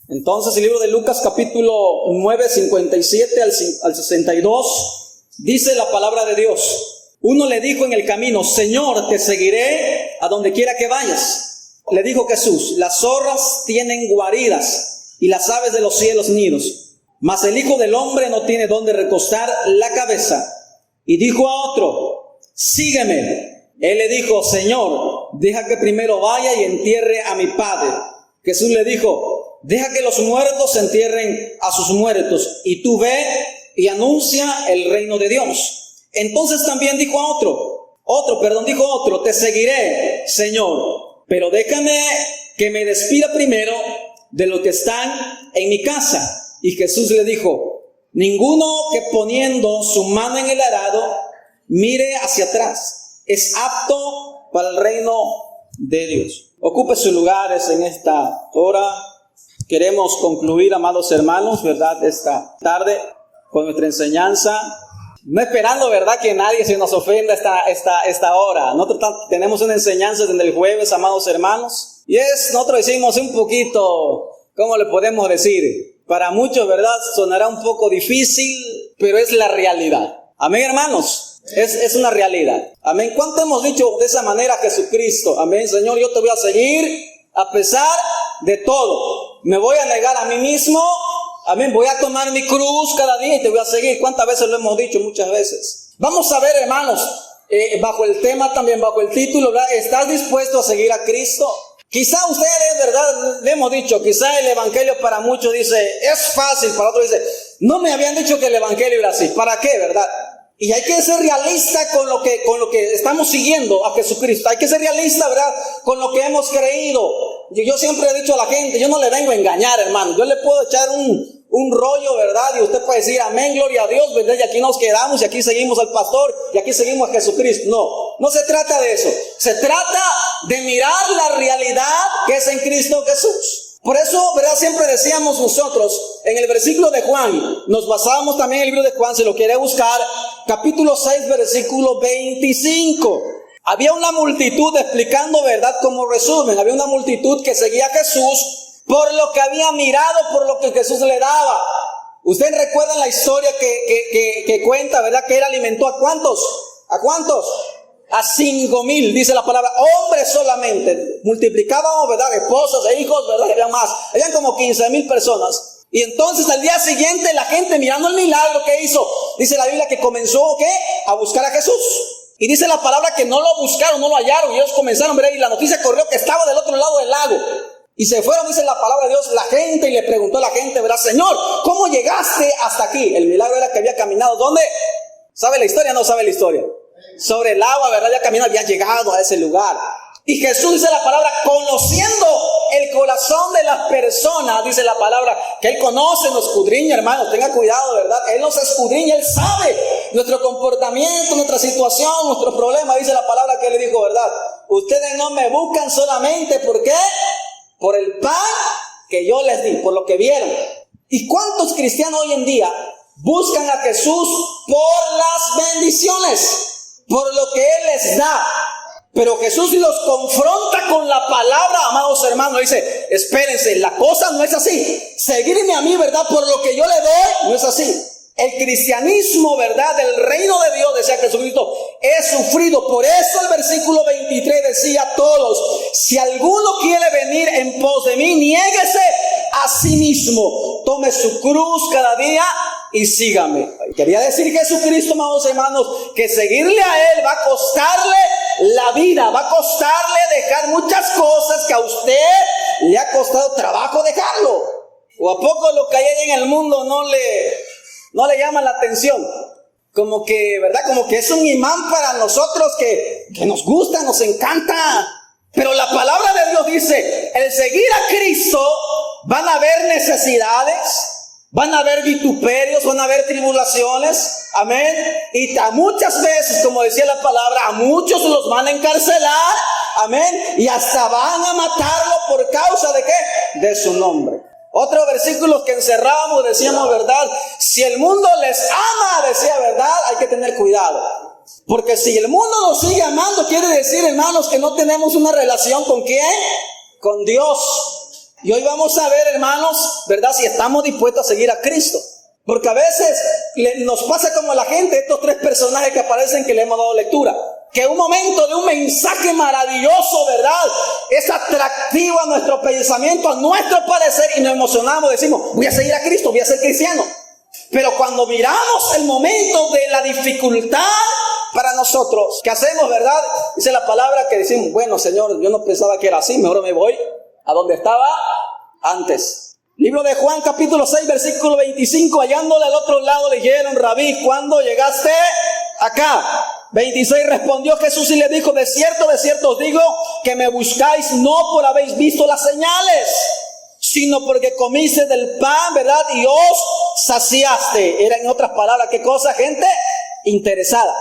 Entonces el libro de Lucas capítulo 9, 57 al 62, dice la palabra de Dios. Uno le dijo en el camino: Señor, te seguiré a donde quiera que vayas. Le dijo Jesús: las zorras tienen guaridas y las aves de los cielos nidos, mas el Hijo del Hombre no tiene donde recostar la cabeza. Y dijo a otro: sígueme. Él le dijo: Señor, deja que primero vaya y entierre a mi padre. Jesús le dijo: deja que los muertos entierren a sus muertos, y tú ve y anuncia el reino de Dios. Entonces también dijo otro: te seguiré, Señor, pero déjame que me despida primero de los que están en mi casa. Y Jesús le dijo: ninguno que poniendo su mano en el arado mire hacia atrás es apto para el reino de Dios. Ocupe sus lugares en esta hora. Queremos concluir, amados hermanos, ¿verdad?, esta tarde con nuestra enseñanza. No esperando, ¿verdad?, que nadie se nos ofenda esta hora. Nosotros tenemos una enseñanza desde el jueves, amados hermanos. Y nosotros decimos un poquito, ¿cómo le podemos decir? Para muchos, ¿verdad?, sonará un poco difícil, pero es la realidad. Amén, hermanos. Es una realidad. Amén. ¿Cuánto hemos dicho de esa manera a Jesucristo? Amén. Señor, yo te voy a seguir a pesar de todo. Me voy a negar a mí mismo. Amén. Voy a tomar mi cruz cada día y te voy a seguir. ¿Cuántas veces lo hemos dicho? Muchas veces. Vamos a ver, hermanos, bajo el tema también, bajo el título, ¿verdad? ¿Estás dispuesto a seguir a Cristo? Quizá ustedes, ¿verdad?, le hemos dicho, quizá el evangelio para muchos dice, es fácil, para otros dice, no me habían dicho que el evangelio era así. ¿Para qué, verdad? Y hay que ser realista con lo que estamos siguiendo a Jesucristo. Hay que ser realista, ¿verdad?, con lo que hemos creído. Yo siempre he dicho a la gente, yo no le vengo a engañar, hermano. Yo le puedo echar un rollo, ¿verdad?, y usted puede decir amén, gloria a Dios, ¿verdad?, y aquí nos quedamos, y aquí seguimos al pastor, y aquí seguimos a Jesucristo. No se trata de eso. Se trata de mirar la realidad que es en Cristo Jesús. Por eso, ¿verdad?, siempre decíamos nosotros, en el versículo de Juan, nos basábamos también en el libro de Juan, si lo quiere buscar, capítulo 6, versículo 25. Había una multitud, explicando, ¿verdad?, como resumen, había una multitud que seguía a Jesús por lo que había mirado, por lo que Jesús le daba. Ustedes recuerdan la historia que cuenta, ¿verdad?, que él alimentó ¿a cuántos? ¿A cuántos? A 5,000, dice la palabra, hombres solamente. Multiplicábamos, ¿verdad?, esposas e hijos, ¿verdad?, había más. Habían como 15,000 personas. Y entonces al día siguiente la gente, mirando el milagro que hizo, dice la Biblia que comenzó, ¿qué?, a buscar a Jesús. Y dice la palabra que no lo buscaron, no lo hallaron, y ellos comenzaron, ¿verdad?, y la noticia corrió que estaba del otro lado del lago. Y se fueron, dice la palabra de Dios, la gente, y le preguntó a la gente, ¿verdad?, Señor, ¿cómo llegaste hasta aquí? El milagro era que había caminado, ¿dónde? ¿Sabe la historia o no sabe la historia? Sobre el agua, ¿verdad?, ya caminado, había llegado a ese lugar. Y Jesús, dice la palabra, conociendo el corazón de las personas, dice la palabra, que Él conoce, nos escudriña, hermanos, tenga cuidado, ¿verdad? Él nos escudriña, Él sabe nuestro comportamiento, nuestra situación, nuestros problemas, dice la palabra que Él le dijo, ¿verdad? Ustedes no me buscan solamente, ¿por qué? Por el pan que yo les di, por lo que vieron. ¿Y cuántos cristianos hoy en día buscan a Jesús por las bendiciones, por lo que Él les da? Pero Jesús los confronta con la palabra, amados hermanos, dice, espérense, la cosa no es así. Seguirme a mí, ¿verdad?, por lo que yo le doy, no es así. El cristianismo, ¿verdad?, del reino de Dios, decía Jesucristo, es sufrido. Por eso el versículo 23 decía a todos, si alguno quiere venir en pos de mí, niéguese a sí mismo, tome su cruz cada día y sígame. Quería decir Jesucristo, amados hermanos, que seguirle a Él va a costarle la vida, va a costarle dejar muchas cosas que a usted le ha costado trabajo dejarlo. ¿O a poco lo que hay en el mundo no le llama la atención? Como que, ¿verdad?, como que es un imán para nosotros que nos gusta, nos encanta. Pero la palabra de Dios dice, el seguir a Cristo, van a haber necesidades, van a haber vituperios, van a haber tribulaciones, amén. Y a muchas veces, como decía la palabra, a muchos los van a encarcelar, amén. Y hasta van a matarlo por causa de ¿qué? De su nombre. Otro versículo que encerramos, decíamos, ¿verdad? Si el mundo les ama, decía, ¿verdad?, hay que tener cuidado. Porque si el mundo nos sigue amando, quiere decir, hermanos, que no tenemos una relación ¿con quién? Con Dios. Y hoy vamos a ver, hermanos, ¿verdad? Si estamos dispuestos a seguir a Cristo. Porque a veces nos pasa como a la gente, estos tres personajes que aparecen que le hemos dado lectura. Que un momento de un mensaje maravilloso, ¿verdad? Es atractivo a nuestro pensamiento, a nuestro parecer, y nos emocionamos, decimos, voy a seguir a Cristo, voy a ser cristiano. Pero cuando miramos el momento de la dificultad para nosotros, ¿qué hacemos, verdad? Dice la palabra que decimos, bueno, Señor, yo no pensaba que era así, mejor me voy a donde estaba antes. Libro de Juan, capítulo 6, versículo 25, hallándole al otro lado, le dijeron, Rabí, ¿cuándo llegaste acá? 26, respondió Jesús y le dijo, de cierto os digo, que me buscáis no por habéis visto las señales, sino porque comiste del pan, ¿verdad? Y os saciaste. Era, en otras palabras, ¿qué cosa? Gente interesada.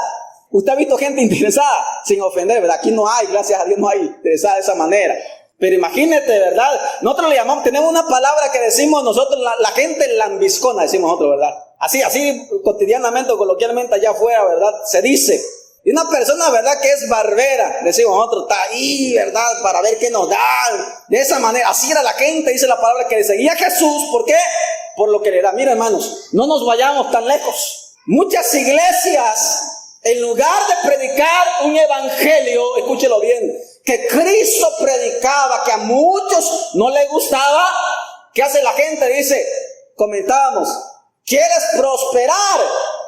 Usted ha visto gente interesada, sin ofender, ¿verdad? Aquí no hay, gracias a Dios, no hay interesada de esa manera. Pero imagínate, ¿verdad? Nosotros le llamamos, tenemos una palabra que decimos nosotros, la gente lambiscona, decimos nosotros, ¿verdad? Así cotidianamente o coloquialmente allá afuera, ¿verdad? Se dice. Y una persona, ¿verdad? Que es barbera, decimos nosotros, está ahí, ¿verdad? Para ver qué nos dan. De esa manera, así era la gente, dice la palabra, que seguía a Jesús. ¿Por qué? Por lo que le da. Mira, hermanos, no nos vayamos tan lejos. Muchas iglesias, en lugar de predicar un evangelio, escúchelo bien, que Cristo predicaba, que a muchos no les gustaba, ¿qué hace la gente? Dice, comentábamos, ¿quieres prosperar?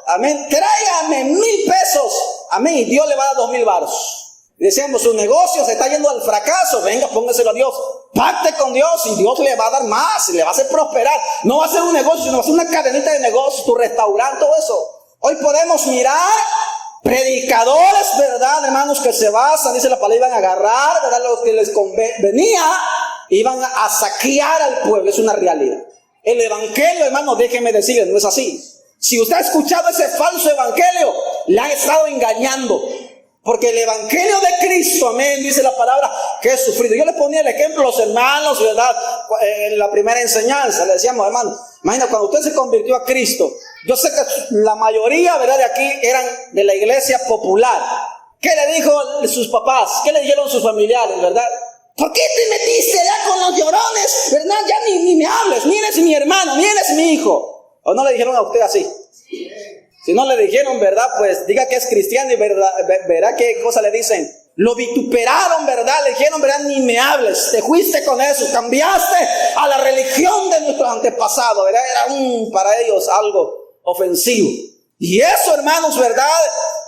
Amén, tráigame 1,000 pesos. Amén, y Dios le va a dar 2,000 varos. Decíamos, su negocio se está yendo al fracaso, venga, póngaselo a Dios. Pacte con Dios y Dios le va a dar más, y le va a hacer prosperar. No va a ser un negocio, sino va a ser una cadenita de negocios, tu restaurante, todo eso. Hoy podemos mirar predicadores, ¿verdad, hermanos? Que se basan, dice la palabra, iban a agarrar, ¿verdad? Los que les convenía, iban a saquear al pueblo. Es una realidad. El evangelio, hermanos, déjenme decirles, no es así. Si usted ha escuchado ese falso evangelio, le han estado engañando. Porque el evangelio de Cristo, amén, dice la palabra, que es sufrido. Yo les ponía el ejemplo a los hermanos, ¿verdad? En la primera enseñanza, le decíamos, hermano, imagina cuando usted se convirtió a Cristo. Yo sé que la mayoría, ¿verdad?, de aquí eran de la iglesia popular. ¿Qué le dijo sus papás? ¿Qué le dijeron sus familiares, verdad? ¿Por qué te metiste allá con los llorones, verdad? Ya ni me hables, ni eres mi hermano, ni eres mi hijo. ¿O no le dijeron a usted así? Si no le dijeron, ¿verdad? Pues diga que es cristiano y verá qué cosa le dicen. Lo vituperaron, ¿verdad? Le dijeron, ¿verdad? Ni me hables, te fuiste con eso, cambiaste a la religión de nuestros antepasados, ¿verdad? Era para ellos algo ofensivo. Y eso, hermanos, ¿verdad?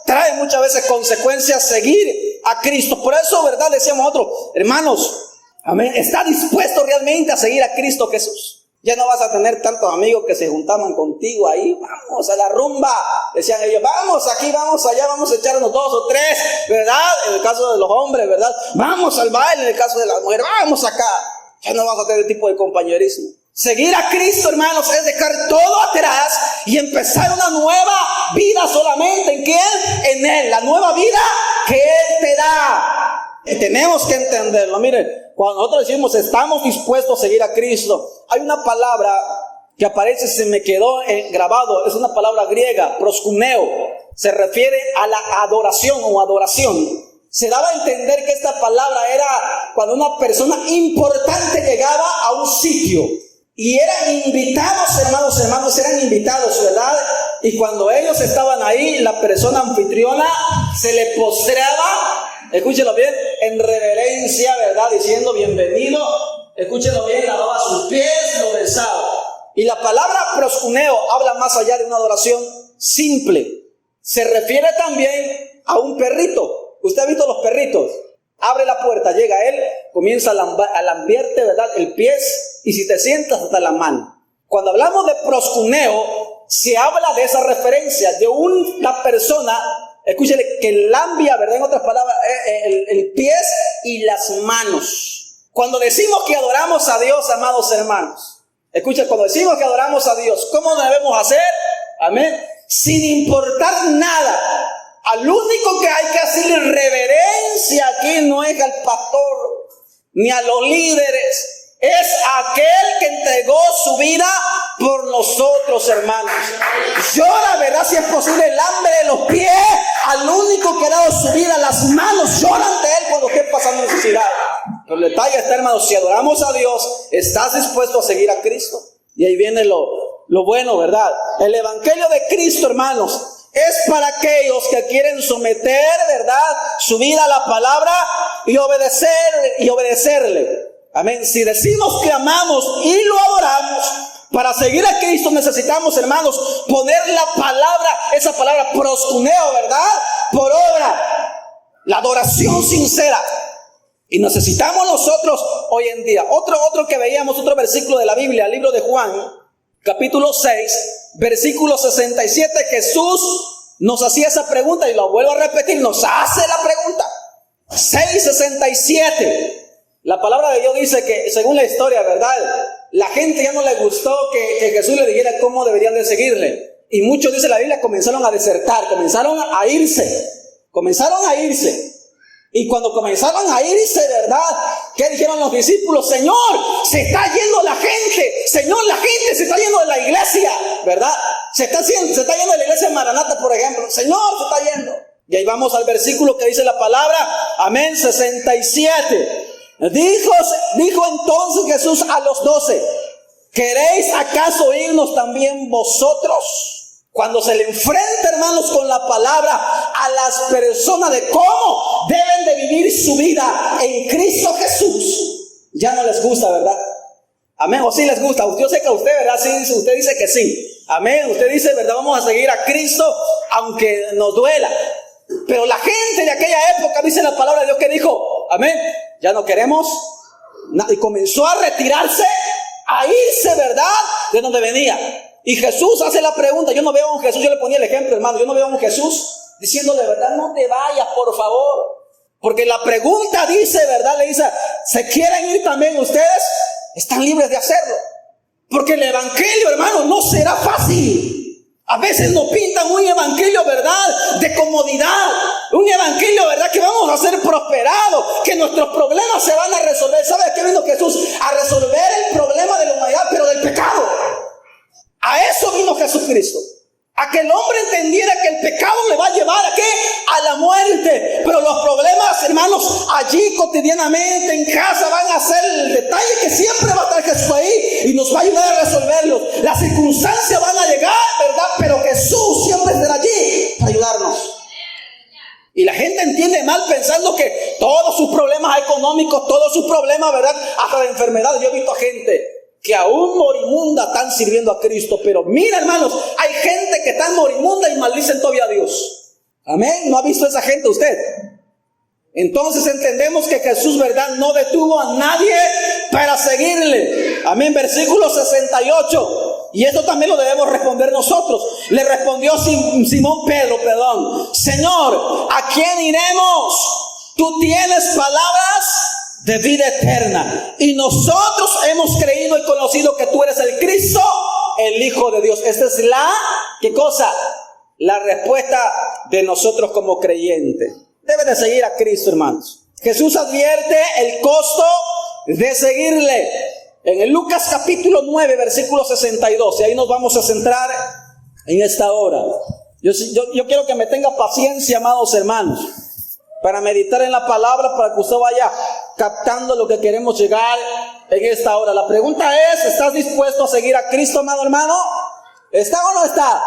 Trae muchas veces consecuencias seguir a Cristo. Por eso, ¿verdad? Decíamos nosotros, hermanos, amén, ¿está dispuesto realmente a seguir a Cristo Jesús? Ya no vas a tener tantos amigos que se juntaban contigo ahí, vamos a la rumba, decían ellos, vamos aquí, vamos allá, vamos a echarnos 2 o 3, ¿verdad? En el caso de los hombres, ¿verdad? Vamos al baile, en el caso de las mujeres, vamos acá. Ya no vas a tener tipo de compañerismo. Seguir a Cristo, hermanos, es dejar todo atrás y empezar una nueva vida solamente. ¿En quién? En Él, la nueva vida que Él te da. Y tenemos que entenderlo. Miren, cuando nosotros decimos estamos dispuestos a seguir a Cristo, hay una palabra que aparece, se me quedó grabado, es una palabra griega, proskuneo, se refiere a la adoración o adoración. Se daba a entender que esta palabra era cuando una persona importante llegaba a un sitio y eran invitados, hermanos, eran invitados, ¿verdad? Y cuando ellos estaban ahí, la persona anfitriona se le postraba, escúchelo bien, en reverencia, ¿verdad? Diciendo bienvenido, escúchelo bien, lavaba sus pies, lo besaba. Y la palabra proskuneo habla más allá de una adoración simple. Se refiere también a un perrito. ¿Usted ha visto los perritos? Abre la puerta, llega él, comienza a lambiarte, ¿verdad? El pie, y si te sientas hasta la mano. Cuando hablamos de proskuneo, se habla de esa referencia, de una persona, escúchale, que lambia, ¿verdad? En otras palabras, el pie y las manos. Cuando decimos que adoramos a Dios, amados hermanos, escucha, cuando decimos que adoramos a Dios, ¿cómo debemos hacer? Amén. Sin importar nada. Al único que hay que hacerle reverencia aquí no es al pastor ni a los líderes, es aquel que entregó su vida por nosotros, hermanos. Llora, ¿verdad? Si es posible, el hambre de los pies al único que ha dado su vida. Las manos lloran de él cuando esté pasando necesidad. Pero el detalle está, hermanos, si adoramos a Dios, ¿estás dispuesto a seguir a Cristo? Y ahí viene lo bueno, ¿verdad? El evangelio de Cristo, hermanos, es para aquellos que quieren someter, ¿verdad?, su vida a la palabra y obedecerle. Amén. Si decimos que amamos y lo adoramos, para seguir a Cristo necesitamos, hermanos, poner la palabra, esa palabra proskuneo, ¿verdad?, por obra. La adoración sincera. Y necesitamos nosotros hoy en día. Otro que veíamos, otro versículo de la Biblia, el libro de Juan, capítulo 6, versículo 67, Jesús nos hacía esa pregunta y lo vuelvo a repetir, nos hace la pregunta. 6:67. La palabra de Dios dice que, según la historia, ¿verdad?, la gente ya no le gustó que Jesús le dijera cómo deberían de seguirle. Y muchos, dice la Biblia, comenzaron a desertar, comenzaron a irse. Y cuando comenzaron a irse, ¿verdad?, ¿qué dijeron los discípulos? Señor, se está yendo la gente. Señor, la gente se está yendo de la iglesia, ¿verdad? Se está yendo de la iglesia de Maranata, por ejemplo. Señor, se está yendo. Y ahí vamos al versículo que dice la palabra, amén, 67. Dijo entonces Jesús a los 12, ¿queréis acaso irnos también vosotros? Cuando se le enfrenta, hermanos, con la palabra a las personas de cómo deben de vivir su vida en Cristo Jesús, ya no les gusta, ¿verdad? Amén, o sí les gusta. Yo sé que a usted, ¿verdad? Sí, usted dice que sí. Amén, usted dice, ¿verdad? Vamos a seguir a Cristo aunque nos duela. Pero la gente de aquella época, dice la palabra de Dios, que dijo, amén, ya no queremos. Y comenzó a retirarse, a irse, ¿verdad?, de donde venía. Y Jesús hace la pregunta. Yo no veo a un Jesús, yo le ponía el ejemplo, hermano, yo no veo a un Jesús diciéndole, ¿verdad?, no te vayas, por favor. Porque la pregunta dice, ¿verdad?, le dice, ¿se quieren ir también ustedes? Están libres de hacerlo. Porque el evangelio, hermano, no será fácil. A veces nos pintan un evangelio, ¿verdad?, de comodidad. Un evangelio, ¿verdad?, que vamos a ser prosperados, que nuestros problemas se van a resolver. ¿Sabe a qué vino Jesús? A resolver el problema de la humanidad, pero del pecado. A eso vino Jesucristo. A que el hombre entendiera que el pecado le va a llevar ¿a qué? A la muerte. Pero los problemas, hermanos, allí cotidianamente en casa van a ser el detalle que siempre va a estar Jesús ahí y nos va a ayudar a resolverlos. Las circunstancias van a llegar, ¿verdad? Pero Jesús siempre estará allí para ayudarnos. Y la gente entiende mal pensando que todos sus problemas económicos, todos sus problemas, ¿verdad?, hasta de enfermedades. Yo he visto a gente que aún moribunda están sirviendo a Cristo. Pero mira, hermanos, hay gente que está moribunda y maldicen todavía a Dios. Amén. ¿No ha visto esa gente usted? Entonces entendemos que Jesús, ¿verdad?, no detuvo a nadie para seguirle. Amén. Versículo 68. Y esto también lo debemos responder nosotros. Le respondió Simón Pedro, Señor, ¿a quién iremos? Tú tienes palabras de vida eterna, y nosotros hemos creído y conocido que tú eres el Cristo, el Hijo de Dios. Esta es ¿qué cosa? La respuesta de nosotros como creyentes. Debe de seguir a Cristo, hermanos. Jesús advierte el costo de seguirle en el Lucas capítulo 9, versículo 62, y ahí nos vamos a centrar en esta hora. Yo quiero que me tenga paciencia, amados hermanos, para meditar en la palabra, para que usted vaya captando lo que queremos llegar en esta hora. La pregunta es, ¿estás dispuesto a seguir a Cristo, amado hermano? ¿Está o no está?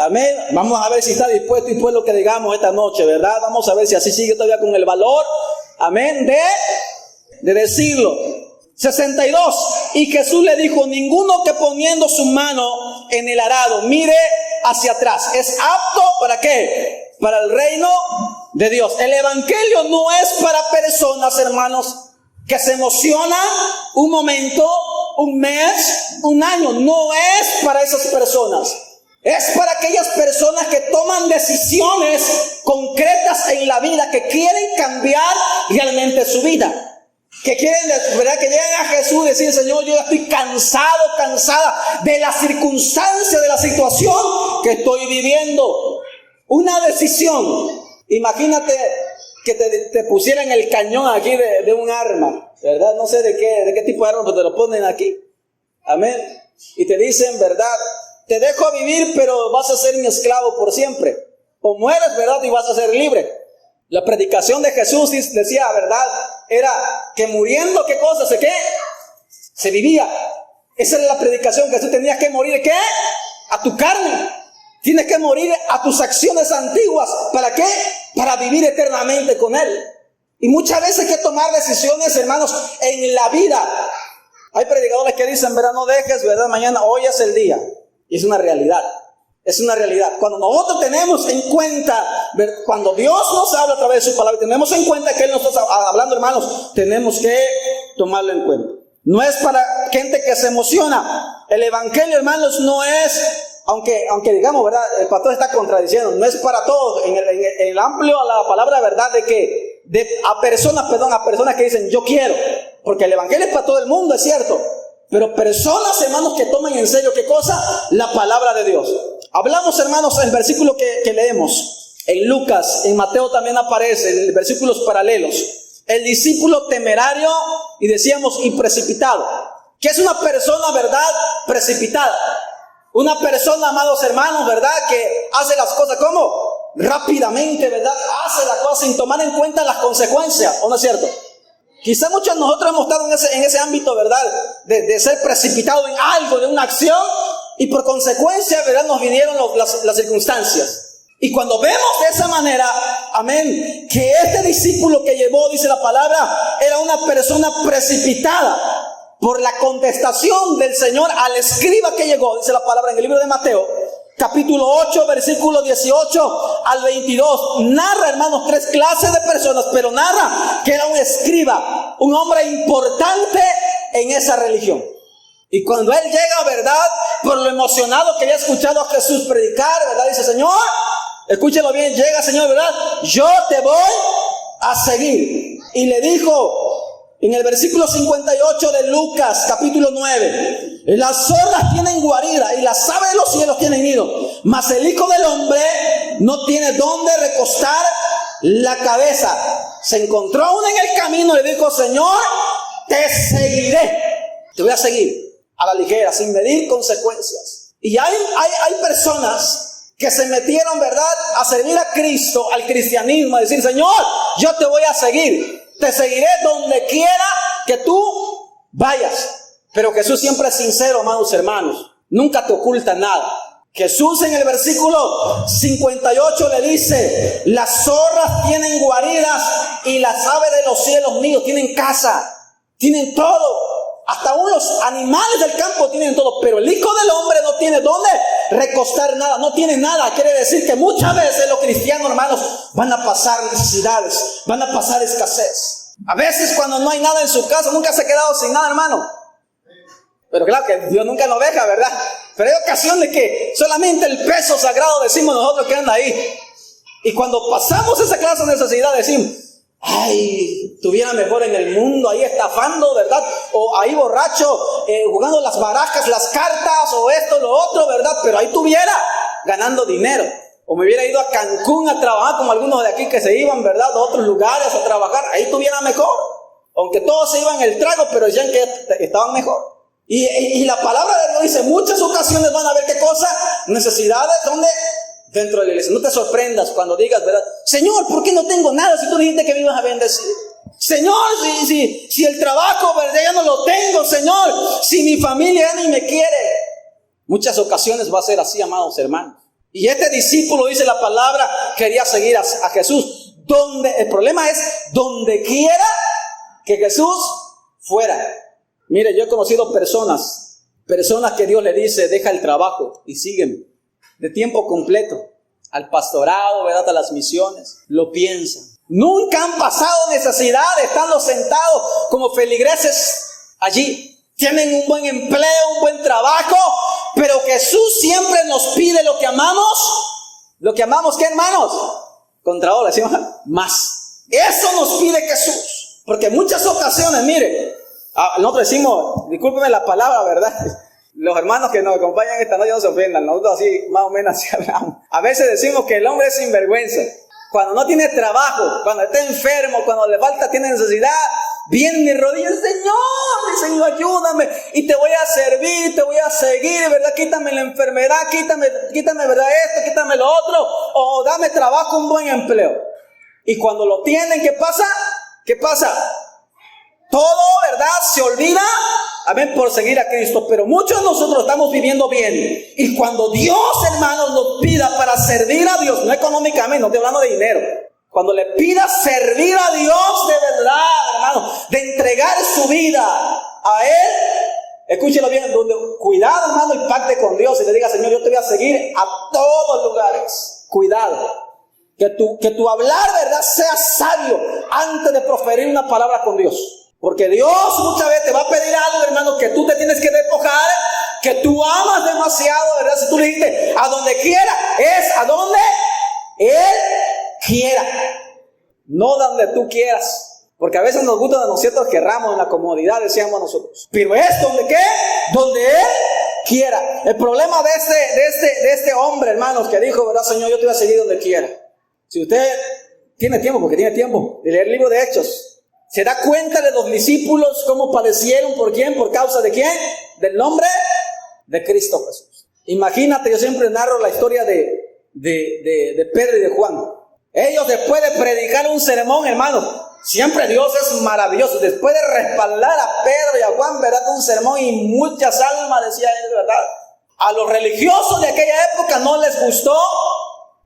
Amén. Vamos a ver si está dispuesto y pues lo que digamos esta noche, ¿verdad? Vamos a ver si así sigue todavía con el valor, amén, de decirlo. 62. Y Jesús le dijo, ninguno que poniendo su mano en el arado mire hacia atrás es apto, ¿para qué? Para el reino de Dios. El evangelio no es para personas, hermanos, que se emocionan un momento, un mes, un año. No es para esas personas. Es para aquellas personas que toman decisiones concretas en la vida, que quieren cambiar realmente su vida. Que quieren, ¿verdad?, que lleguen a Jesús y decir, Señor, yo estoy cansada de la circunstancia, de la situación que estoy viviendo. Una decisión. Imagínate que te pusieran el cañón aquí de un arma, ¿verdad? No sé de qué tipo de arma, pero te lo ponen aquí. Amén. Y te dicen, ¿verdad?, te dejo vivir, pero vas a ser mi esclavo por siempre. O mueres, ¿verdad?, y vas a ser libre. La predicación de Jesús decía, ¿verdad?, era que muriendo, ¿qué cosa? Se vivía. Esa era la predicación, que tú tenías que morir, ¿qué? A tu carne. Tienes que morir a tus acciones antiguas. ¿Para qué? Para vivir eternamente con Él. Y muchas veces hay que tomar decisiones, hermanos, en la vida. Hay predicadores que dicen, ¿verdad? No dejes, ¿verdad? Mañana, hoy es el día. Y es una realidad. Es una realidad. Cuando nosotros tenemos en cuenta, cuando Dios nos habla a través de su palabra, tenemos en cuenta que Él nos está hablando, hermanos, tenemos que tomarlo en cuenta. No es para gente que se emociona. El evangelio, hermanos, no es, aunque digamos, ¿verdad? El pastor está contradiciendo, no es para todos. En el amplio a la palabra verdad a personas que dicen, yo quiero. Porque el evangelio es para todo el mundo, es cierto. Pero personas, hermanos, que toman en serio, ¿qué cosa? La palabra de Dios. Hablamos, hermanos, el versículo que leemos en Lucas, en Mateo también aparece, en versículos paralelos. El discípulo temerario y decíamos y precipitado. ¿Qué es una persona, verdad, precipitada? Una persona, amados hermanos, verdad, que hace las cosas ¿cómo? Rápidamente, verdad, hace las cosas sin tomar en cuenta las consecuencias, ¿o no es cierto? Quizá muchos de nosotros hemos estado en ese ámbito, verdad, de ser precipitado en algo, de una acción, y por consecuencia, verdad, nos vinieron las circunstancias. Y cuando vemos de esa manera, amén, que este discípulo que llevó, dice la palabra, era una persona precipitada por la contestación del Señor al escriba que llegó, dice la palabra en el libro de Mateo, capítulo 8, versículo 18 al 22. Narra, hermanos, 3 clases de personas, pero narra que era un escriba, un hombre importante en esa religión. Y cuando él llega, verdad, por lo emocionado que había escuchado a Jesús predicar, verdad, dice, Señor, escúchelo bien, llega, Señor, verdad, yo te voy a seguir. Y le dijo en el versículo 58 de Lucas, capítulo 9, las zorras tienen guarida y las aves de los cielos tienen nido, mas el Hijo del Hombre no tiene dónde recostar la cabeza. Se encontró uno en el camino y le dijo, Señor, te seguiré. Te voy a seguir a la ligera, sin medir consecuencias. Y hay personas que se metieron, verdad, a servir a Cristo, al cristianismo, a decir, Señor, yo te voy a seguir. Te seguiré donde quiera que tú vayas. Pero Jesús siempre es sincero, amados hermanos. Nunca te oculta nada. Jesús en el versículo 58 le dice, las zorras tienen guaridas y las aves de los cielos nidos, tienen casa, tienen todo. Hasta aún los animales del campo tienen todo, pero el Hijo del Hombre no tiene dónde recostar nada, no tiene nada. Quiere decir que muchas veces los cristianos, hermanos, van a pasar necesidades, van a pasar escasez. A veces cuando no hay nada en su casa, nunca se ha quedado sin nada, hermano. Pero claro que Dios nunca nos deja, ¿verdad? Pero hay ocasiones que solamente el peso sagrado, decimos nosotros, que anda ahí. Y cuando pasamos esa clase de necesidad, decimos, ay, estuviera mejor en el mundo, ahí estafando, ¿verdad? O ahí borracho, jugando las barajas, las cartas, o esto, lo otro, ¿verdad? Pero ahí estuviera ganando dinero. O me hubiera ido a Cancún a trabajar, como algunos de aquí que se iban, ¿verdad? A otros lugares a trabajar, ahí estuviera mejor. Aunque todos se iban el trago, pero decían que estaban mejor. Y la palabra de Dios dice, muchas ocasiones van a haber, ¿qué cosa? Necesidades, ¿dónde? Dentro de la iglesia. No te sorprendas cuando digas, ¿verdad? Señor, ¿por qué no tengo nada si tú dijiste que me ibas a bendecir? Señor, si el trabajo, ¿verdad? Ya no lo tengo, Señor. Si mi familia ya ni me quiere. Muchas ocasiones va a ser así, amados hermanos. Y este discípulo, dice la palabra, quería seguir a Jesús. El problema es donde quiera que Jesús fuera. Mire, yo he conocido personas que Dios le dice, deja el trabajo y sígueme. De tiempo completo, al pastorado, ¿verdad? A las misiones, lo piensan. Nunca han pasado necesidad estando sentados como feligreses allí. Tienen un buen empleo, un buen trabajo, pero Jesús siempre nos pide lo que amamos. ¿Lo que amamos qué, hermanos? Contra ola, ¿sí? Más. Eso nos pide Jesús. Porque en muchas ocasiones, mire, nosotros decimos, discúlpeme la palabra, ¿verdad? Los hermanos que nos acompañan esta noche no se ofendan, nosotros así más o menos así hablamos. A veces decimos que el hombre es sinvergüenza. Cuando no tiene trabajo, cuando está enfermo, cuando le falta, tiene necesidad, viene mi rodilla, Señor, ayúdame, y te voy a servir, te voy a seguir, ¿verdad? Quítame la enfermedad, quítame, ¿verdad? Esto, quítame lo otro, o dame trabajo, un buen empleo. Y cuando lo tienen, ¿qué pasa? todo, ¿verdad?, se olvida, amén, por seguir a Cristo. Pero muchos de nosotros estamos viviendo bien. Y cuando Dios, hermanos, nos pida para servir a Dios, no económicamente, no estoy hablando de dinero. Cuando le pida servir a Dios de verdad, hermano, de entregar su vida a Él, escúchelo bien, cuidado, hermano, y pacte con Dios y le diga: Señor, yo te voy a seguir a todos lugares. Cuidado. Que tu hablar, ¿verdad?, sea sabio antes de proferir una palabra con Dios. Porque Dios muchas veces te va a pedir algo, hermano, que tú te tienes que despojar, que tú amas demasiado, ¿verdad? Si tú le dices a donde quiera, es a donde Él quiera, no donde tú quieras. Porque a veces nos gusta de nosotros querramos en la comodidad, decíamos nosotros. Pero es donde ¿qué? Donde Él quiera. El problema de este hombre, hermanos, que dijo, ¿verdad, Señor? Yo te voy a seguir donde quiera. Si usted tiene tiempo, porque tiene tiempo de leer el libro de Hechos, se da cuenta de los discípulos cómo padecieron. ¿Por quién? ¿Por causa de quién? Del nombre de Cristo Jesús. Imagínate, yo siempre narro la historia de Pedro y de Juan. Ellos, después de predicar un sermón, hermanos, siempre Dios es maravilloso. Después de respaldar a Pedro y a Juan, ¿verdad?, con un sermón, y muchas almas, decía él, ¿verdad?, a los religiosos de aquella época no les gustó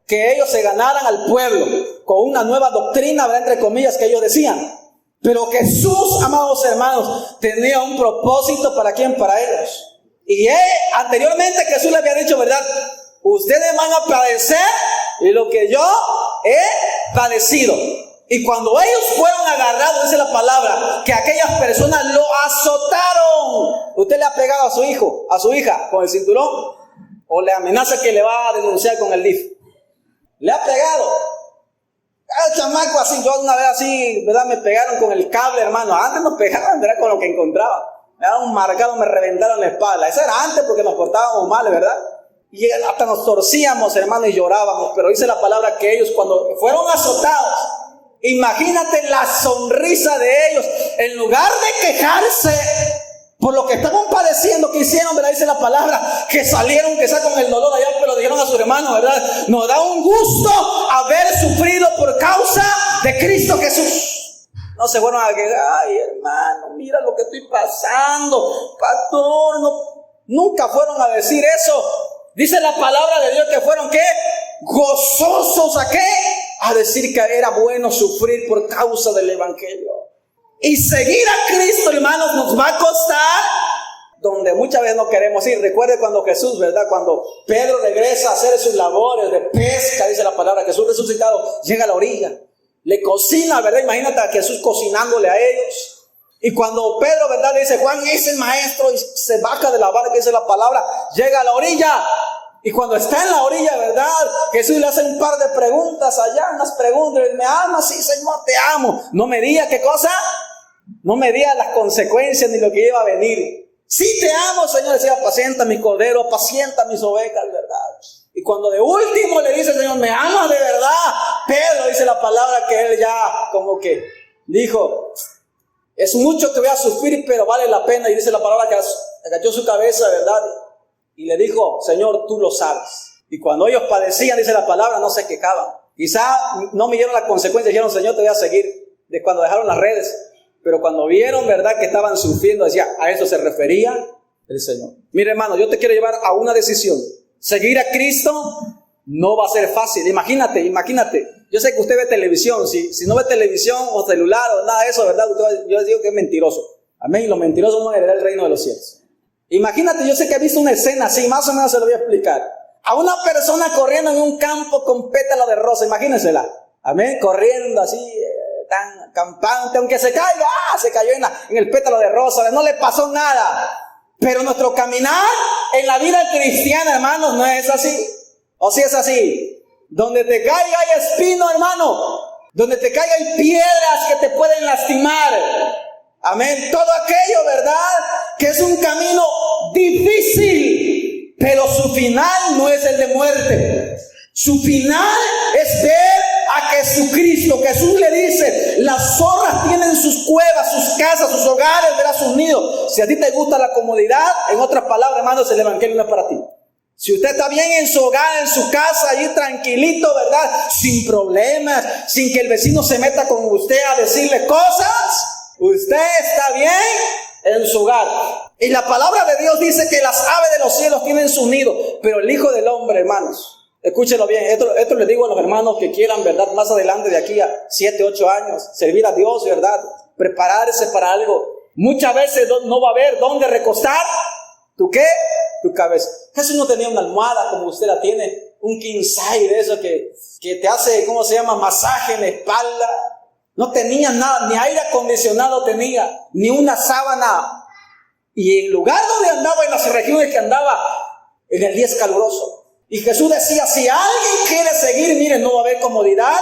que ellos se ganaran al pueblo con una nueva doctrina, ¿verdad?, entre comillas, que ellos decían. Pero Jesús, amados hermanos, tenía un propósito. ¿Para quién? Para ellos. Y anteriormente Jesús le había dicho, ¿verdad?, ustedes van a padecer lo que yo he padecido. Y cuando ellos fueron agarrados, dice la palabra, que aquellas personas lo azotaron. ¿Usted le ha pegado a su hijo, a su hija, con el cinturón? ¿O le amenaza que le va a denunciar con el DIF? ¿Le ha pegado? El chamaco así, yo una vez así, ¿verdad?, me pegaron con el cable, hermano. Antes nos pegaban, ¿verdad?, con lo que encontraba. Me daban un marcado, me reventaron la espalda. Eso era antes porque nos portábamos mal, ¿verdad? Y hasta nos torcíamos, hermano, y llorábamos. Pero dice la palabra que ellos, cuando fueron azotados, imagínate la sonrisa de ellos. En lugar de quejarse por lo que estaban padeciendo, que hicieron, ¿verdad?, dice la palabra, que salieron, que sea con el dolor allá, pero dijeron a sus hermanos, ¿verdad?, nos da un gusto haber sufrido por causa de Cristo Jesús. No se fueron a quejar: ay, hermano, mira lo que estoy pasando, pastor. No, nunca fueron a decir eso. Dice la palabra de Dios que fueron, ¿qué? Gozosos. ¿A qué? A decir que era bueno sufrir por causa del evangelio. Y seguir a Cristo, hermanos, nos va a costar donde muchas veces no queremos ir. Recuerde cuando Jesús, ¿verdad?, cuando Pedro regresa a hacer sus labores de pesca, dice la palabra, Jesús resucitado llega a la orilla, le cocina, ¿verdad? Imagínate a Jesús cocinándole a ellos. Y cuando Pedro, ¿verdad?, le dice: Juan es el maestro, y se baja de la barca, dice la palabra, llega a la orilla. Y cuando está en la orilla, ¿verdad?, Jesús le hace un par de preguntas allá, unas preguntas. ¿Me amas? Sí, Señor, te amo. No me diga qué cosa, no me diga las consecuencias ni lo que iba a venir. Sí, te amo, Señor. Decía: apacienta mi cordero, apacienta mis ovejas, ¿verdad? Y cuando de último le dice: Señor, ¿me amas de verdad? Pedro, dice la palabra, que él ya como que dijo: es mucho que voy a sufrir, pero vale la pena. Y dice la palabra que agachó su cabeza, ¿verdad?, y le dijo: Señor, tú lo sabes. Y cuando ellos padecían, dice la palabra, no se quejaban. Quizá no midieron las consecuencias, dijeron: Señor, te voy a seguir. De cuando dejaron las redes. Pero cuando vieron, ¿verdad?, que estaban sufriendo, decía: a eso se refería el Señor. Mire, hermano, yo te quiero llevar a una decisión. Seguir a Cristo no va a ser fácil. Imagínate. Yo sé que usted ve televisión. Si no ve televisión o celular o nada de eso, ¿verdad?, yo les digo que es mentiroso. Amén. Y los mentirosos no heredarán el reino de los cielos. Imagínate, yo sé que he visto una escena así, más o menos se lo voy a explicar. A una persona corriendo en un campo con pétalo de rosa, imagínensela. Amén, corriendo así, tan campante, aunque se caiga, se cayó en el pétalo de rosa, no le pasó nada. Pero nuestro caminar en la vida cristiana, hermanos, no es así. ¿O sí es así? Donde te caiga hay espino, hermano. Donde te caiga hay piedras que te pueden lastimar. Amén. Todo aquello, ¿verdad?, que es un camino difícil, pero su final no es el de muerte. Su final es ver a Jesucristo. Jesús le dice: las zorras tienen sus cuevas, sus casas, sus hogares, verás sus nidos. Si a ti te gusta la comodidad, en otras palabras, hermanos, el evangelio no es para ti. Si usted está bien en su hogar, en su casa, ahí tranquilito, ¿verdad?, sin problemas, sin que el vecino se meta con usted a decirle cosas, Usted está bien en su hogar. Y la palabra de Dios dice que las aves de los cielos tienen su nido, pero el Hijo del Hombre, hermanos, escúchenlo bien, esto le digo a los hermanos que quieran, ¿verdad? Más adelante, de aquí a 7, 8 años, servir a Dios, ¿verdad? Prepararse para algo. Muchas veces no va a haber dónde recostar. ¿Tu qué? Tu cabeza. Jesús no tenía una almohada como usted la tiene, un king size de eso que te hace, ¿cómo se llama? Masaje en la espalda. No tenía nada, ni aire acondicionado tenía, ni una sábana. Y el lugar donde andaba, en las regiones que andaba, en el día es caluroso. Y Jesús decía, si alguien quiere seguir, miren, no va a haber comodidad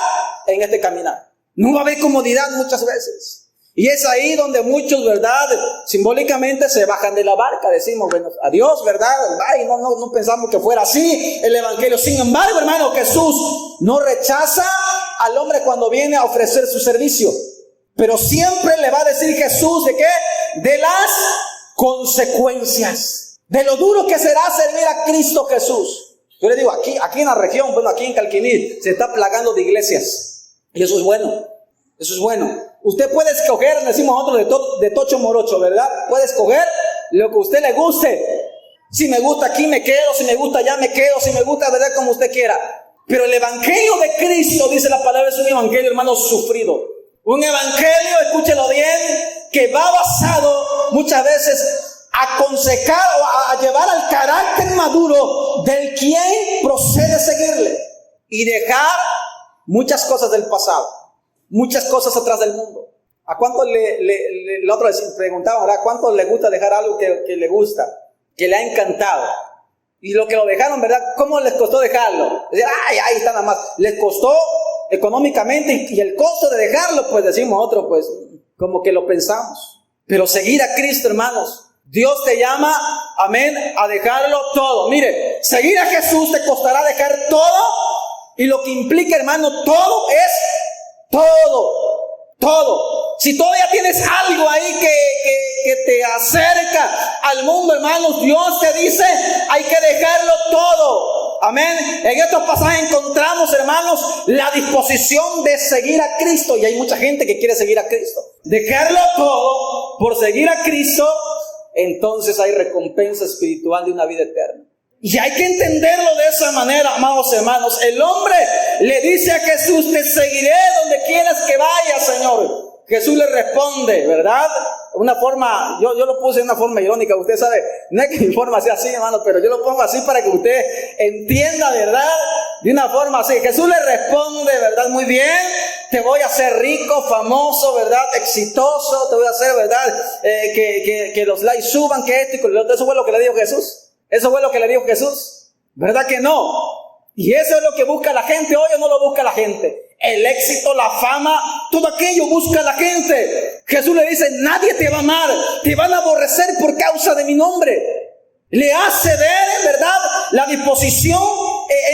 en este caminar. No va a haber comodidad muchas veces. Y es ahí donde muchos, ¿verdad? Simbólicamente se bajan de la barca. Decimos, bueno, adiós, ¿verdad? Ay, no pensamos que fuera así el evangelio. Sin embargo, hermano, Jesús no rechaza al hombre cuando viene a ofrecer su servicio. Pero siempre le va a decir Jesús, ¿de qué? De las consecuencias. De lo duro que será servir a Cristo Jesús. Yo le digo, aquí en la región, bueno, aquí en Calquiní, se está plagando de iglesias. Y eso es bueno. Eso es bueno. Usted puede escoger, decimos nosotros, de tocho morocho, ¿verdad? Puede escoger lo que a usted le guste. Si me gusta aquí me quedo, si me gusta allá me quedo, si me gusta, ¿verdad? Como usted quiera. Pero el evangelio de Cristo, dice la palabra, es un evangelio, hermano, sufrido. Un evangelio, escúchelo bien, que va basado muchas veces a aconsejar o a llevar al carácter maduro del quien procede seguirle. Y dejar muchas cosas del pasado. Muchas cosas atrás del mundo. ¿A cuánto el otro les preguntaba, ¿verdad? ¿Cuánto le gusta dejar algo que le gusta, que le ha encantado? Y lo que lo dejaron, ¿verdad? ¿Cómo les costó dejarlo? Decir, ahí está nada más. Les costó económicamente y el costo de dejarlo, pues decimos otro, pues como que lo pensamos. Pero seguir a Cristo, hermanos, Dios te llama, amén, a dejarlo todo. Mire, seguir a Jesús te costará dejar todo, y lo que implica, hermano, todo es todo. Si todavía tienes algo ahí que te acerca al mundo, hermanos, Dios te dice, hay que dejarlo todo. Amén. En estos pasajes encontramos, hermanos, la disposición de seguir a Cristo. Y hay mucha gente que quiere seguir a Cristo. Dejarlo todo por seguir a Cristo, entonces hay recompensa espiritual de una vida eterna. Y hay que entenderlo de esa manera, amados hermanos. El hombre le dice a Jesús, te seguiré donde quieras que vayas, Señor. Jesús le responde, ¿verdad? Una forma, yo lo puse de una forma irónica, usted sabe, no es que mi forma sea así, hermano, pero yo lo pongo así para que usted entienda, ¿verdad? De una forma así. Jesús le responde, ¿verdad? Muy bien, te voy a hacer rico, famoso, ¿verdad? Exitoso, te voy a hacer, ¿verdad? Que los likes suban, que esto y que lo otro. Eso fue lo que le dijo Jesús. Eso fue lo que le dijo Jesús. ¿Verdad que no? Y eso es lo que busca la gente hoy, o no lo busca la gente. El éxito, la fama, todo aquello busca la gente. Jesús le dice, nadie te va a amar, te van a aborrecer por causa de mi nombre. Le hace ver, ¿verdad?, la disposición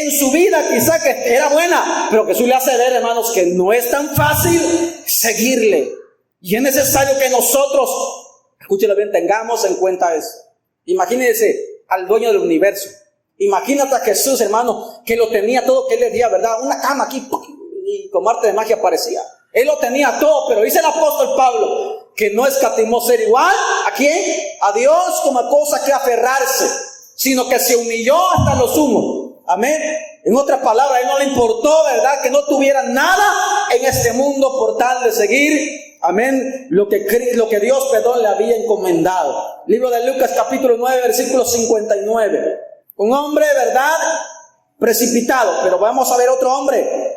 en su vida, quizá que era buena, pero Jesús le hace ver, hermanos, que no es tan fácil seguirle. Y es necesario que nosotros, escúchelo bien, tengamos en cuenta eso. Imagínense al dueño del universo. Imagínate a Jesús, hermano, que lo tenía todo, que él le decía, ¿verdad? Una cama aquí, y como arte de magia aparecía. Él lo tenía todo, pero dice el apóstol Pablo que no escatimó ser igual, ¿a quién? A Dios, como cosa que aferrarse, sino que se humilló hasta lo sumo. Amén. En otras palabras, a él no le importó, ¿verdad?, que no tuviera nada en este mundo por tal de seguir, amén, lo que Dios, perdón, le había encomendado. Libro de Lucas, capítulo 9, versículo 59. Un hombre, ¿verdad?, precipitado, pero vamos a ver otro hombre.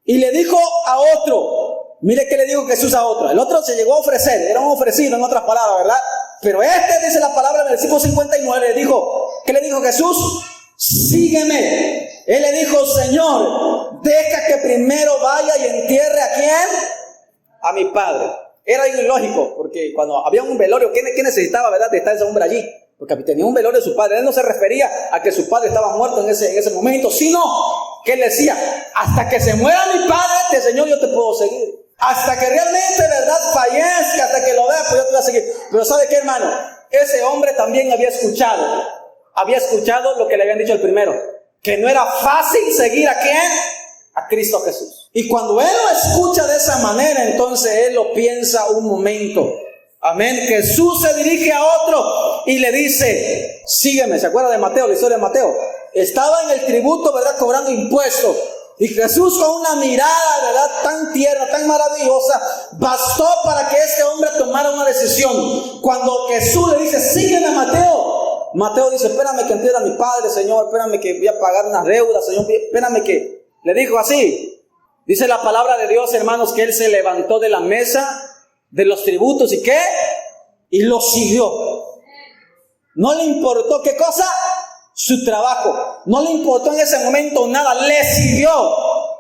Y le dijo a otro, mire qué le dijo Jesús a otro. El otro se llegó a ofrecer, era un ofrecido en otras palabras, ¿verdad? Pero dice la palabra en el versículo 59, le dijo, ¿qué le dijo Jesús? Sígueme. Él le dijo, Señor, deja que primero vaya y entierre ¿a quién? A mi padre. Era ilógico, porque cuando había un velorio, ¿qué necesitaba, verdad, de estar ese hombre allí? Porque tenía un velorio de su padre. Él no se refería a que su padre estaba muerto en ese momento, sino que él decía, hasta que se muera mi padre, Señor, yo te puedo seguir. Hasta que realmente, verdad, fallezca, hasta que lo vea, pues yo te voy a seguir. Pero ¿sabe qué, hermano? Ese hombre también había escuchado lo que le habían dicho el primero, que no era fácil seguir ¿a quién? A Cristo Jesús. Y cuando él lo escucha de esa manera, entonces él lo piensa un momento. Amén. Jesús se dirige a otro y le dice, sígueme. ¿Se acuerda de Mateo, la historia de Mateo? Estaba en el tributo, ¿verdad?, cobrando impuestos. Y Jesús, con una mirada, ¿verdad?, tan tierna, tan maravillosa, bastó para que este hombre tomara una decisión. Cuando Jesús le dice, sígueme, Mateo, Mateo dice, espérame que entienda a mi padre, Señor, espérame que voy a pagar unas deudas, Señor, espérame que... Le dijo así. Dice la palabra de Dios, hermanos, que él se levantó de la mesa de los tributos, ¿y qué? Y lo siguió. No le importó, ¿qué cosa? Su trabajo. No le importó en ese momento nada, le siguió.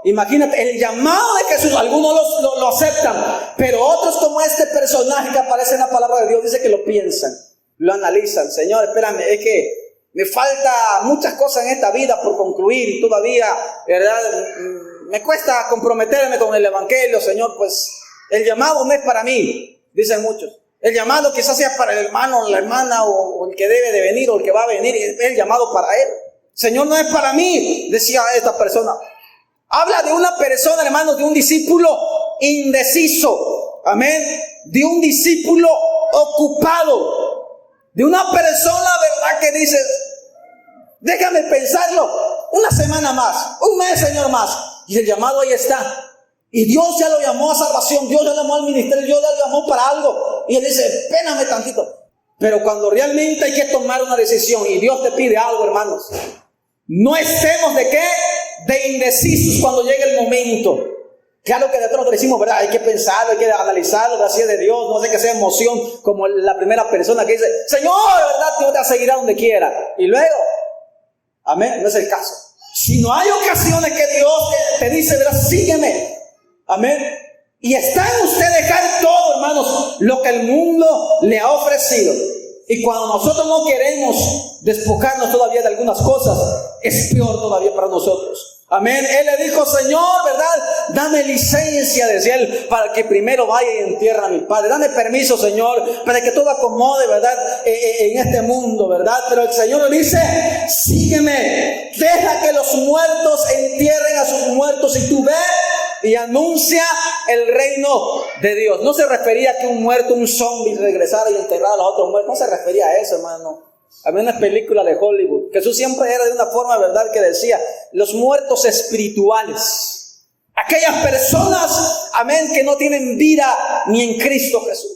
Imagínate, el llamado de Jesús, algunos lo aceptan, pero otros, como este personaje que aparece en la palabra de Dios, dice que lo piensan, lo analizan. Señor, espérame, es que me falta muchas cosas en esta vida por concluir y todavía, ¿verdad?, me cuesta comprometerme con el evangelio, Señor, pues el llamado no es para mí, dicen muchos. El llamado quizás sea para el hermano o la hermana o el que debe de venir o el que va a venir, es el llamado para él. Señor, no es para mí, decía esta persona. Habla de una persona, hermanos, de un discípulo indeciso, amén, de un discípulo ocupado, de una persona, ¿verdad?, que dice, déjame pensarlo, una semana más, un mes, Señor, más. Y el llamado ahí está. Y Dios ya lo llamó a salvación, Dios ya lo llamó al ministerio, Dios ya lo llamó para algo. Y él dice, espérame tantito. Pero cuando realmente hay que tomar una decisión y Dios te pide algo, hermanos, no estemos ¿de qué? De indecisos cuando llegue el momento. Claro que nosotros decimos, ¿verdad? Hay que pensarlo, hay que analizarlo, gracias de Dios, no sé que sea emoción como la primera persona que dice, Señor, ¿verdad?, Dios te seguirá donde quiera. Y luego, amén, no es el caso. Si no hay ocasiones que Dios te dice, ¿verdad?, sígueme. Amén. Y está en usted dejar todo, hermanos, lo que el mundo le ha ofrecido. Y cuando nosotros no queremos despojarnos todavía de algunas cosas, es peor todavía para nosotros. Amén. Él le dijo, Señor, ¿verdad?, dame licencia, decía él, para que primero vaya y entierre a mi padre. Dame permiso, Señor, para que todo acomode, ¿verdad?, en este mundo, ¿verdad? Pero el Señor le dice, sígueme, deja que los muertos entierren a sus muertos y tú ve y anuncia el reino de Dios. No se refería a que un muerto, un zombie, regresara y enterrara a los otros muertos. No se refería a eso, hermano. Había una película de Hollywood. Jesús siempre era de una forma, ¿verdad?, que decía, los muertos espirituales. Aquellas personas, amén, que no tienen vida ni en Cristo Jesús.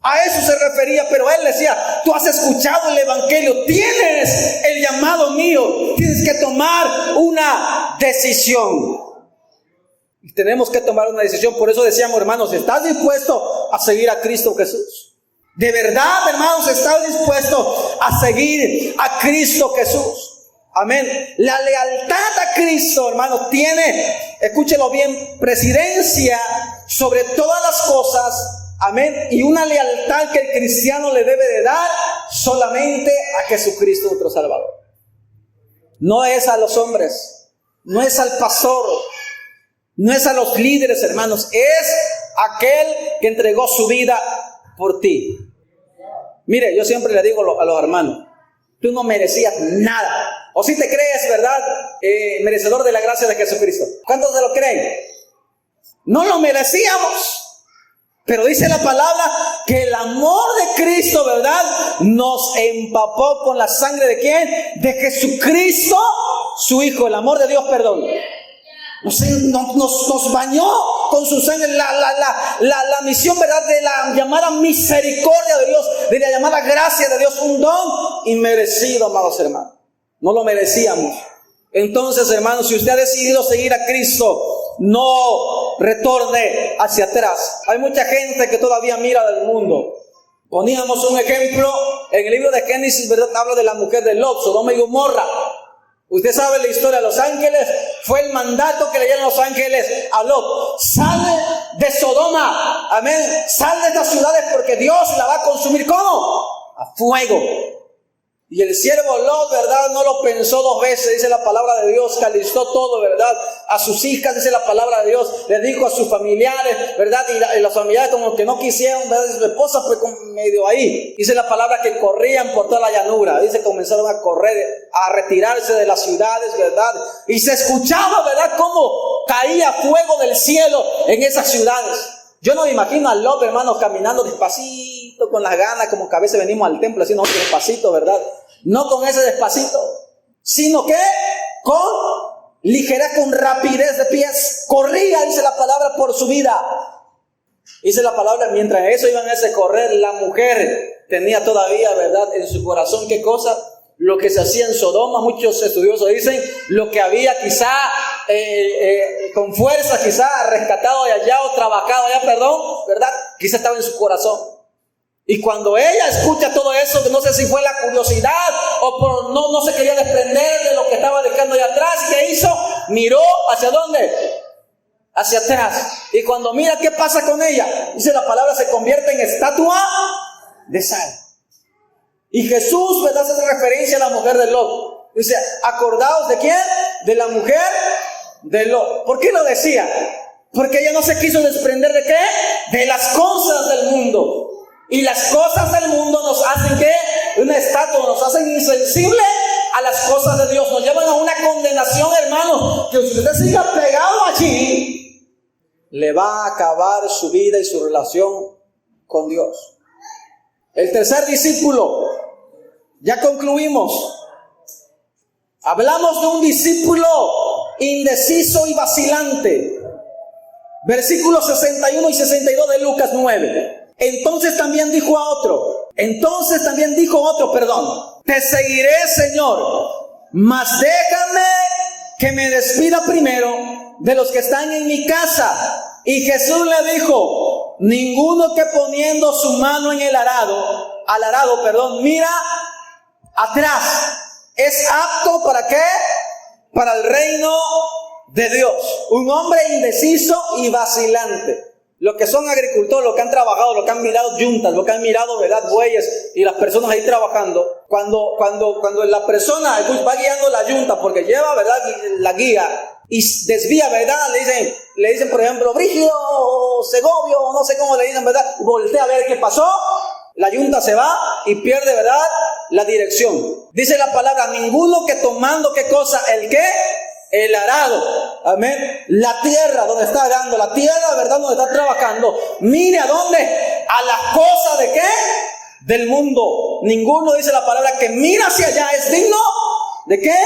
A eso se refería, pero él decía, tú has escuchado el evangelio, tienes el llamado mío, tienes que tomar una decisión. Y tenemos que tomar una decisión. Por eso decíamos, hermanos, ¿estás dispuesto a seguir a Cristo Jesús? De verdad, hermanos, ¿estás dispuesto a seguir a Cristo Jesús? Amén. La lealtad a Cristo, hermanos, tiene, escúchelo bien, presidencia sobre todas las cosas. Amén. Y una lealtad que el cristiano le debe de dar solamente a Jesucristo nuestro Salvador. No es a los hombres, no es al pastor, no es a los líderes, hermanos, es aquel que entregó su vida por ti. Mire, yo siempre le digo a los hermanos, tú no merecías nada. O si te crees, ¿verdad?, merecedor de la gracia de Jesucristo. ¿Cuántos se lo creen? No lo merecíamos. Pero dice la palabra que el amor de Cristo, ¿verdad?, nos empapó con la sangre ¿de quién? De Jesucristo, su Hijo. El amor de Dios, perdón. Nos bañó con su sangre. La misión, ¿verdad?, de la llamada misericordia de Dios, de la llamada gracia de Dios, un don inmerecido, amados hermanos. No lo merecíamos. Entonces, hermanos, si usted ha decidido seguir a Cristo, no retorne hacia atrás. Hay mucha gente que todavía mira del mundo. Poníamos un ejemplo en el libro de Génesis, ¿verdad?, habla de la mujer de Lot, Sodoma y Gomorra. Usted sabe la historia de los ángeles. Fue el mandato que le dieron los ángeles a Lot: sale de Sodoma, amén, sal de estas ciudades porque Dios la va a consumir. ¿Cómo? A fuego. Y el siervo Lot, ¿verdad?, no lo pensó dos veces, dice la palabra de Dios, que alistó todo, ¿verdad?, a sus hijas, dice la palabra de Dios, le dijo a sus familiares, ¿verdad?, y los familiares como que no quisieron, ¿verdad?, su esposa fue medio ahí, dice la palabra que corrían por toda la llanura, dice, comenzaron a correr, a retirarse de las ciudades, ¿verdad?, y se escuchaba, ¿verdad?, como caía fuego del cielo en esas ciudades. Yo no me imagino a Lot, hermanos, caminando despacito, con las ganas, como que a veces venimos al templo así, no, despacito, ¿verdad? No con ese despacito, sino que con ligerez, con rapidez de pies. Corría, dice la palabra, por su vida. Dice la palabra, mientras eso iban a ese correr, la mujer tenía todavía, ¿verdad?, en su corazón, ¿qué cosa? Lo que se hacía en Sodoma. Muchos estudiosos dicen lo que había quizá con fuerza, quizá rescatado de allá o trabajado allá, ¿verdad? Quizá estaba en su corazón. Y cuando ella escucha todo eso, no sé si fue la curiosidad o no se quería desprender de lo que estaba dejando allá atrás, ¿qué hizo? Miró hacia dónde, hacia atrás. Y cuando mira qué pasa con ella, dice la palabra, se convierte en estatua de sal. Y Jesús, ¿verdad?, hace referencia a la mujer de Lot. Dice, acordaos de quién, de la mujer de Lot. ¿Por qué lo decía? Porque ella no se quiso desprender de qué, de las cosas del mundo. Y las cosas del mundo nos hacen ¿qué? Una estatua, nos hacen insensibles a las cosas de Dios, nos llevan a una condenación, hermano, que si usted siga pegado allí, le va a acabar su vida y su relación con Dios. El tercer discípulo, ya concluimos. Hablamos de un discípulo indeciso y vacilante. Versículos 61 y 62 de Lucas 9. Entonces también dijo otro, te seguiré, Señor, mas déjame que me despida primero de los que están en mi casa. Y Jesús le dijo, ninguno que poniendo su mano en al arado, mira atrás, es apto ¿para qué? Para el reino de Dios. Un hombre indeciso y vacilante. Los que son agricultores, los que han trabajado, los que han mirado yuntas, los que han mirado, ¿verdad?, bueyes y las personas ahí trabajando. Cuando la persona va guiando la yunta, porque lleva, ¿verdad?, la guía y desvía, ¿verdad?, le dicen, por ejemplo, Brígido o Segovio, o no sé cómo le dicen, ¿verdad?, voltea a ver qué pasó. La yunta se va y pierde, ¿verdad?, la dirección. Dice la palabra, ninguno que tomando, ¿qué cosa? ¿El qué? El arado, amén, la tierra donde está arando, la tierra, ¿verdad?, donde está trabajando, mire a dónde, a las cosas de qué, del mundo. Ninguno, dice la palabra, que mira hacia allá es digno de qué,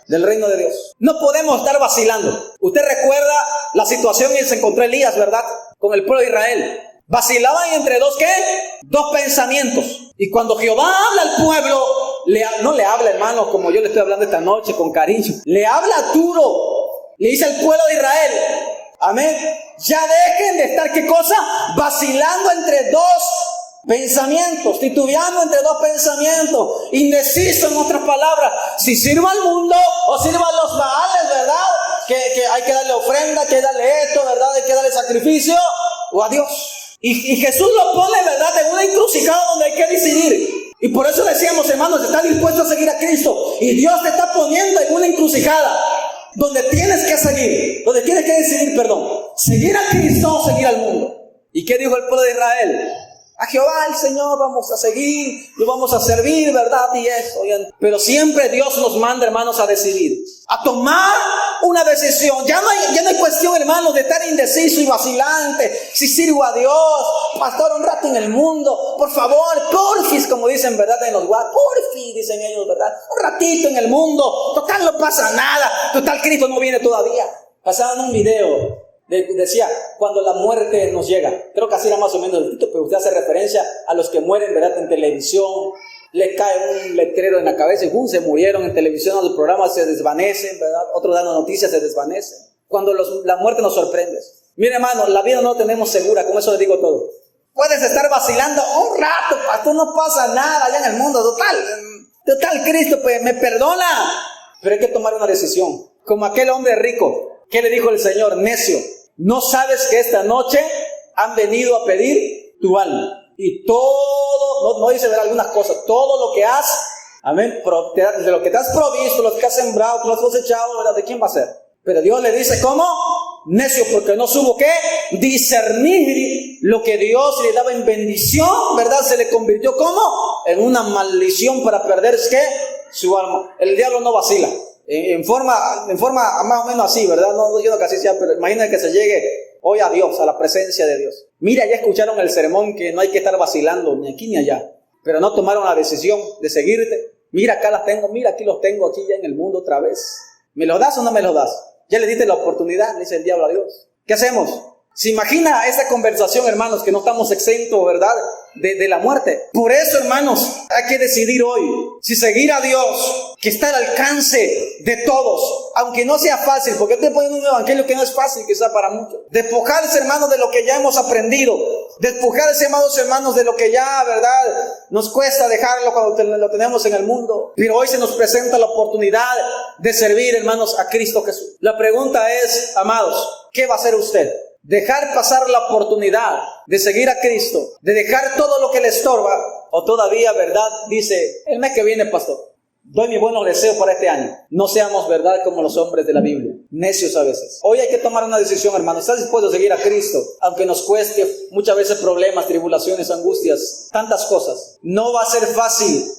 del reino de Dios. No podemos estar vacilando. Usted recuerda la situación y se encontró Elías, ¿verdad?, con el pueblo de Israel. Vacilaban entre dos ¿qué? Dos pensamientos. Y cuando Jehová habla al pueblo, no le habla, hermano, como yo le estoy hablando esta noche con cariño. Le habla duro. Le dice al pueblo de Israel, amén, ya dejen de estar, ¿qué cosa? Vacilando entre dos pensamientos, titubeando entre dos pensamientos, indeciso, en otras palabras, si sirva al mundo o sirva a los Baales, ¿verdad? Que hay que darle ofrenda, hay que darle esto, ¿verdad? Hay que darle sacrificio, o a Dios. Y Jesús lo pone, ¿verdad?, en una encrucijada donde hay que decidir. Y por eso decíamos, hermanos, está dispuesto a seguir a Cristo. Y Dios te está poniendo en una encrucijada donde tienes que decidir, seguir a Cristo o seguir al mundo. ¿Y qué dijo el pueblo de Israel? A Jehová, el Señor, vamos a seguir, lo vamos a servir, ¿verdad? Y eso. Pero siempre Dios nos manda, hermanos, a decidir, a tomar una decisión. Ya no hay cuestión, hermanos, de estar indeciso y vacilante. Si sirvo a Dios, pastor, un rato en el mundo, por favor, porfis, como dicen, ¿verdad? En los WhatsApp, porfis, dicen ellos, ¿verdad? Un ratito en el mundo, total no pasa nada, total Cristo no viene todavía. Pasaban un video. Decía, cuando la muerte nos llega, creo que así era más o menos el título, pero usted hace referencia a los que mueren, ¿verdad?, en televisión, les cae un letrero en la cabeza y se murieron en televisión, los programas se desvanecen, ¿verdad?, otros dando noticias se desvanecen, cuando la muerte nos sorprende. Mire, hermano, la vida no la tenemos segura, con eso le digo todo. Puedes estar vacilando un rato, pastor, no pasa nada allá en el mundo, total Cristo pues me perdona, pero hay que tomar una decisión, como aquel hombre rico. ¿Qué le dijo el Señor? Necio, ¿no sabes que esta noche han venido a pedir tu alma? Y todo, no dice ver algunas cosas, todo lo que has, amén, de lo que te has provisto, lo que has sembrado, lo has cosechado, ¿verdad? ¿De quién va a ser? Pero Dios le dice, ¿cómo? Necio, porque no supo ¿qué? Discernir lo que Dios le daba en bendición, ¿verdad? Se le convirtió, ¿cómo? En una maldición para perder, ¿qué? Su alma. El diablo no vacila. En forma más o menos así, ¿verdad? No diciendo que así sea, pero imagina que se llegue hoy a Dios, a la presencia de Dios. Mira, ya escucharon el sermón que no hay que estar vacilando ni aquí ni allá, pero no tomaron la decisión de seguirte. Mira, acá las tengo, mira, aquí los tengo, aquí ya en el mundo otra vez. ¿Me los das o no me los das? Ya le diste la oportunidad, le dice el diablo a Dios. ¿Qué hacemos? ¿Se imagina esa conversación, hermanos, que no estamos exentos, verdad, de la muerte? Por eso, hermanos, hay que decidir hoy si seguir a Dios, que está al alcance de todos, aunque no sea fácil, porque te ponen un evangelio que no es fácil, quizá para muchos. Despojarse, hermanos, de lo que ya hemos aprendido. Despojarse, amados hermanos, de lo que ya, verdad, nos cuesta dejarlo cuando lo tenemos en el mundo. Pero hoy se nos presenta la oportunidad de servir, hermanos, a Cristo Jesús. La pregunta es, amados, ¿qué va a hacer usted? ¿Dejar pasar la oportunidad de seguir a Cristo, de dejar todo lo que le estorba? ¿O todavía, verdad, dice, el mes que viene, pastor, doy mi buenos deseos para este año? No seamos, verdad, como los hombres de la Biblia, necios a veces. Hoy hay que tomar una decisión, hermano. ¿Estás dispuesto a seguir a Cristo? Aunque nos cueste muchas veces problemas, tribulaciones, angustias, tantas cosas. No va a ser fácil.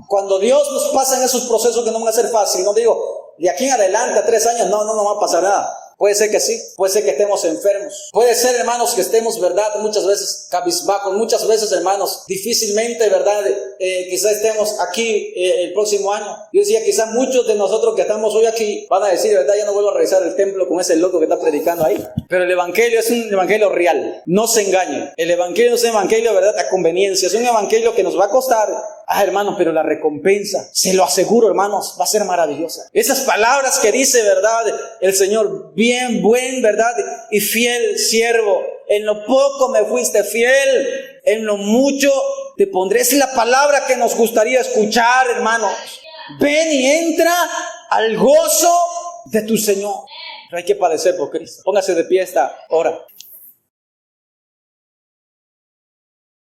Cuando Dios nos pasa en esos procesos que no van a ser fácil, no digo, de aquí en adelante a 3 años, no va a pasar nada. Puede ser que sí, puede ser que estemos enfermos. Puede ser, hermanos, que estemos, verdad, muchas veces cabizbajos, muchas veces, hermanos, difícilmente, verdad, quizás estemos aquí el próximo año. Yo decía, quizás muchos de nosotros que estamos hoy aquí van a decir, verdad, ya no vuelvo a revisar el templo con ese loco que está predicando ahí. Pero el evangelio es un evangelio real, no se engañen. El evangelio no es un evangelio, verdad, a conveniencia, es un evangelio que nos va a costar. Hermanos, pero la recompensa, se lo aseguro, hermanos, va a ser maravillosa. Esas palabras que dice, verdad, el Señor, bien, buen, verdad, y fiel siervo. En lo poco me fuiste fiel, en lo mucho te pondré. Es la palabra que nos gustaría escuchar, hermanos. Ven y entra al gozo de tu Señor. Pero hay que padecer por Cristo. Póngase de pie esta hora.